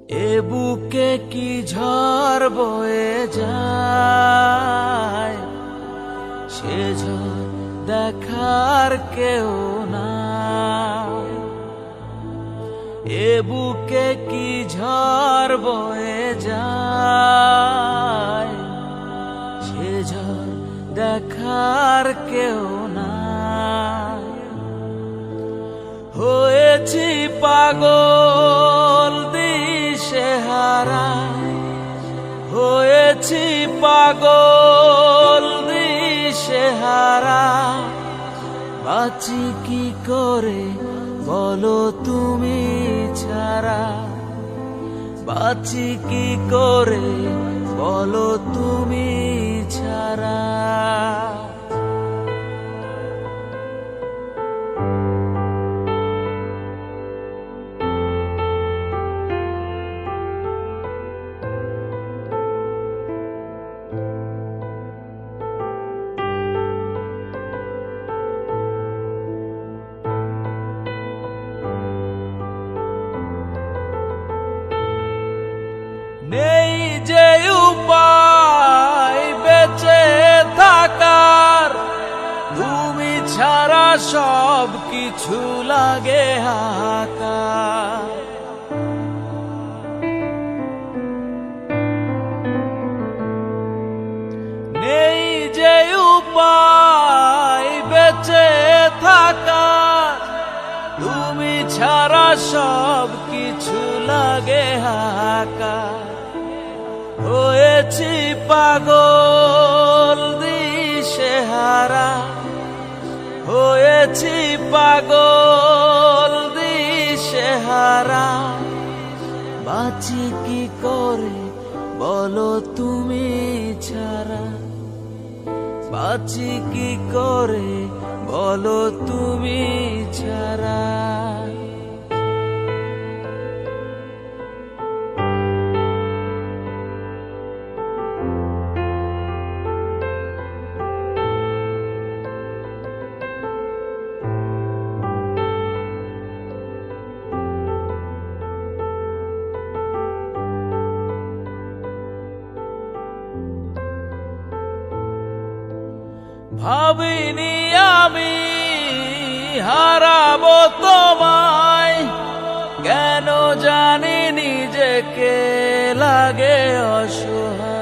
এ বুকে কি ঝড় বয়ে যায়, সে ঝড় দেখার কেউ নাই। এ বুকে কি ঝড় বয়ে যায়, সে ঝড় দেখার কেউ নাই। হয়েছি পাগল দিশেহারা, হয়েছি পাগল দিশেহারা। বাঁচি কি করে বলো তুমি ছাড়া, বাঁচি কি করে বলো তুমি ছাড়া। নেই যে উপায় বেঁচে থাকার, তুমি ছাড়া সব কিছু লাগে হাহাকার। নেই যে উপায় বেঁচে থাকার, তুমি ছাড়া সব কিছু লাগে হাহাকার। হয়েছি পাগল দিশেহারা, হয়েছি পাগল দিশেহারা। বাঁচি কি করে বলো তুমি ছাড়া, বাঁচি কি করে বলো তুমি ছাড়া। ভাবিনি আমি হারাবো তোমায়, কেন জানি নিজেকে লাগে অসহায়।